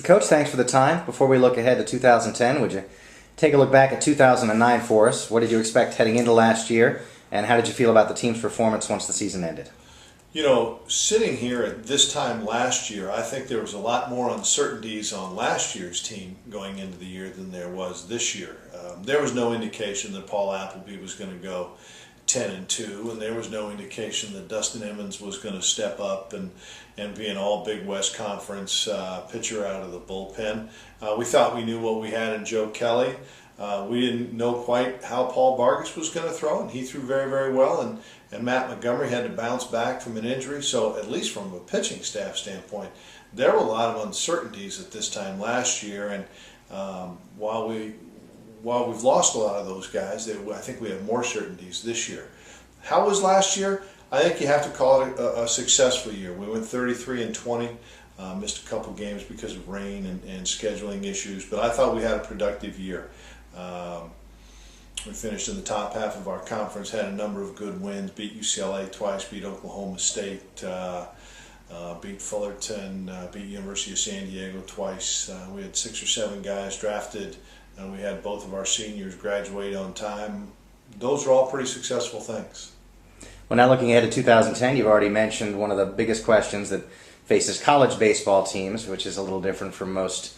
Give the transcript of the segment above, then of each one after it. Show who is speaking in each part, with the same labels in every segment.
Speaker 1: Coach, thanks for the time. Before we look ahead to 2010, would you take a look back at 2009 for us? What did you expect heading into last year, and how did you feel about the team's performance once the season ended?
Speaker 2: You know, sitting here at this time last year, I think there was a lot more uncertainties on last year's team going into the year than there was this year. There was no indication that Paul Appleby was going to go 10-2, and there was no indication that Dustin Emmons was going to step up and be an all Big West Conference pitcher out of the bullpen. We thought we knew what we had in Joe Kelly. We didn't know quite how Paul Vargas was going to throw, and he threw very, very well. And Matt Montgomery had to bounce back from an injury. So at least from a pitching staff standpoint, there were a lot of uncertainties at this time last year. And while we've lost a lot of those guys, I think we have more certainties this year. How was last year? I think you have to call it a successful year. We went 33-20. Missed a couple games because of rain and scheduling issues, but I thought we had a productive year. We finished in the top half of our conference, had a number of good wins, beat UCLA twice, beat Oklahoma State, beat Fullerton, beat University of San Diego twice. We had 6 or 7 guys drafted, and we had both of our seniors graduate on time. Those are all pretty successful things.
Speaker 1: Well, now looking ahead to 2010, you've already mentioned one of the biggest questions that faces college baseball teams, which is a little different from most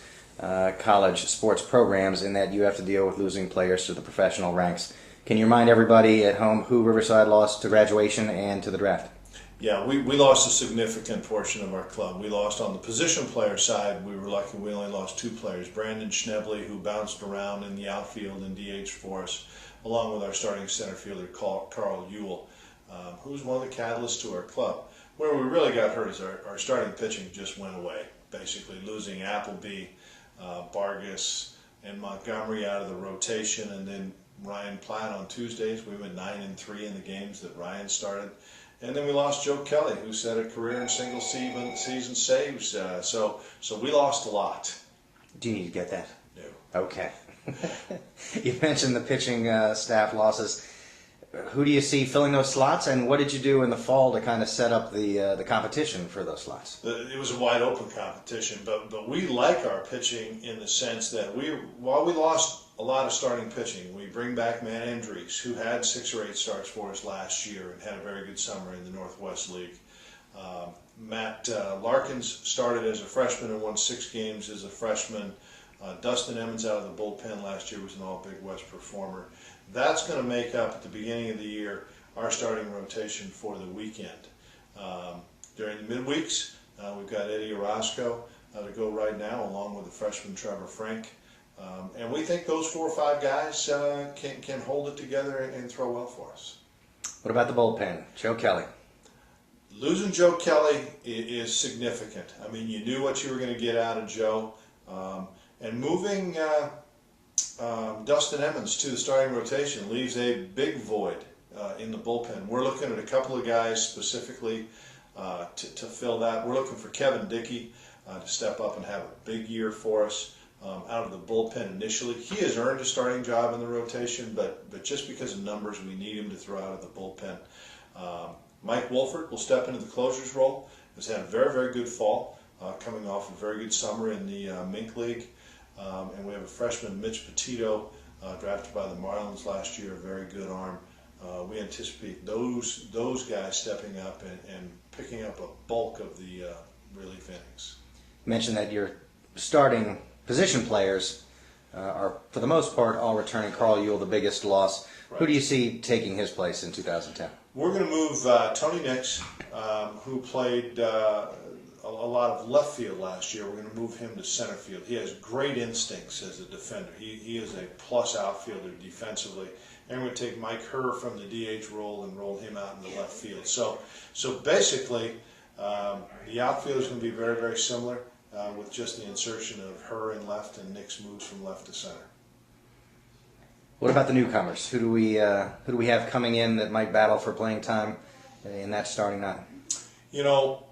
Speaker 1: college sports programs in that you have to deal with losing players to the professional ranks. Can you remind everybody at home who Riverside lost to graduation and to the draft?
Speaker 2: Yeah, we lost a significant portion of our club. We lost on the position player side. We were lucky we only lost 2 players. Brandon Schnebley, who bounced around in the outfield and DH for us, along with our starting center fielder, Carl Ewell, who was one of the catalysts to our club. Where we really got hurt is our starting pitching just went away, basically losing Appleby, Vargas, and Montgomery out of the rotation, and then Ryan Platt on Tuesdays. We went 9-3 in the games that Ryan started. And then we lost Joe Kelly, who set a career in single season saves. So we lost a lot.
Speaker 1: Do you need to get that?
Speaker 2: No.
Speaker 1: Okay. You mentioned the pitching staff losses. Who do you see filling those slots, and what did you do in the fall to kind of set up the competition for those slots?
Speaker 2: It was a wide open competition, but we like our pitching in the sense that while we lost a lot of starting pitching, we bring back Matt Andrews, who had 6 or 8 starts for us last year and had a very good summer in the Northwest League. Matt Larkins started as a freshman and won 6 games as a freshman. Dustin Emmons out of the bullpen last year was an all Big West performer. That's going to make up at the beginning of the year our starting rotation for the weekend. During the midweeks, we've got Eddie Orozco to go right now, along with the freshman Trevor Frank. And we think those 4 or 5 guys can hold it together and throw well for us.
Speaker 1: What about the bullpen? Joe Kelly.
Speaker 2: Losing Joe Kelly is significant. I mean, you knew what you were going to get out of Joe. And moving Dustin Emmons to the starting rotation leaves a big void in the bullpen. We're looking at a couple of guys specifically to fill that. We're looking for Kevin Dickey to step up and have a big year for us out of the bullpen initially. He has earned a starting job in the rotation, but just because of numbers, we need him to throw out of the bullpen. Mike Wolford will step into the closer's role. Has had a very, very good fall, coming off a very good summer in the Mink League. And we have a freshman, Mitch Petito, drafted by the Marlins last year, a very good arm. We anticipate those guys stepping up and picking up a bulk of the relief innings.
Speaker 1: You mentioned that your starting position players are, for the most part, all returning. Carl Ewell, the biggest loss. Right. Who do you see taking his place in 2010?
Speaker 2: We're going to move Tony Nix, who played a lot of left field last year. We're going to move him to center field. He has great instincts as a defender. He is a plus outfielder defensively. And we're going to take Mike Herr from the DH role and roll him out in the left field. So basically, the outfield is going to be very, very similar with just the insertion of Herr in left and Nix moves from left to center.
Speaker 1: What about the newcomers? Who do we have coming in that might battle for playing time in that starting nine?
Speaker 2: You know,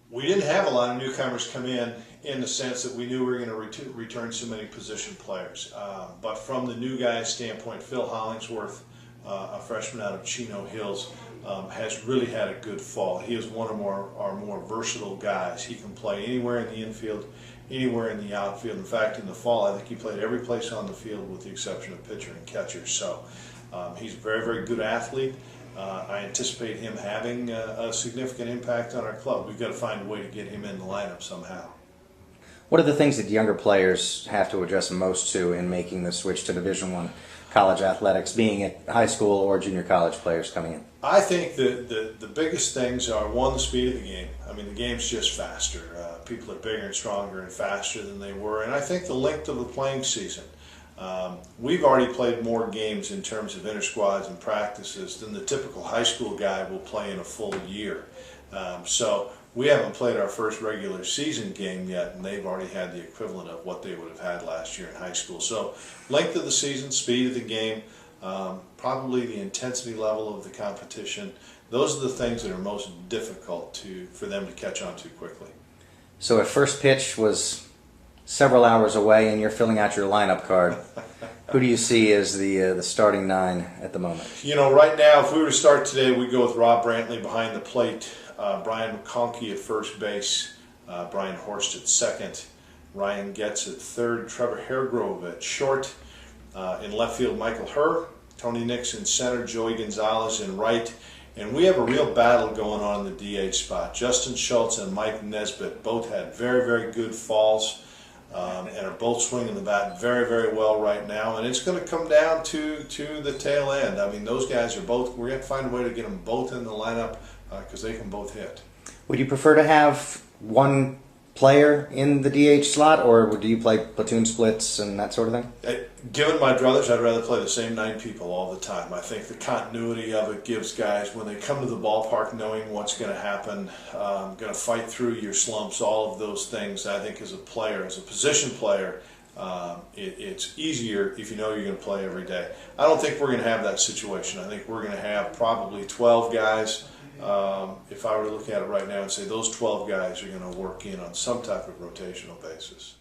Speaker 2: we didn't have a lot of newcomers come in the sense that we knew we were going to return so many position players. But from the new guys' standpoint, Phil Hollingsworth, a freshman out of Chino Hills, has really had a good fall. He is one of our more versatile guys. He can play anywhere in the infield, anywhere in the outfield. In fact, in the fall, I think he played every place on the field with the exception of pitcher and catcher. So he's a very, very good athlete. I anticipate him having a significant impact on our club. We've got to find a way to get him in the lineup somehow.
Speaker 1: What are the things that younger players have to adjust most to in making the switch to Division I college athletics, being it high school or junior college players coming in?
Speaker 2: I think that the biggest things are, one, the speed of the game. I mean, the game's just faster. People are bigger and stronger and faster than they were. And I think the length of the playing season. We've already played more games in terms of inter-squads and practices than the typical high school guy will play in a full year. So we haven't played our first regular season game yet, and they've already had the equivalent of what they would have had last year in high school. So length of the season, speed of the game, probably the intensity level of the competition, those are the things that are most difficult for them to catch on to quickly.
Speaker 1: So if first pitch was several hours away and you're filling out your lineup card, who do you see as the starting nine at the moment?
Speaker 2: You know, right now, if we were to start today, we'd go with Rob Brantley behind the plate, Brian McConkey at first base, Brian Horst at second, Ryan Getz at third, Trevor Haregrove at short, in left field Michael Herr, Tony Nix in center, Joey Gonzalez in right, and we have a real battle going on in the DH spot. Justin Schultz and Mike Nesbitt both had very, very good falls. And are both swinging the bat very, very well right now, and it's going to come down to the tail end. I mean, those guys are both. We're going to find a way to get them both in the lineup because they can both hit.
Speaker 1: Would you prefer to have one player in the DH slot, or do you play platoon splits and that sort of thing?
Speaker 2: Given my druthers, I'd rather play the same 9 people all the time. I think the continuity of it gives guys, when they come to the ballpark, knowing what's going to happen, going to fight through your slumps, all of those things. I think as a player, as a position player, it's easier if you know you're going to play every day. I don't think we're going to have that situation. I think we're going to have probably 12 guys. If I were to look at it right now and say those 12 guys are going to work in on some type of rotational basis.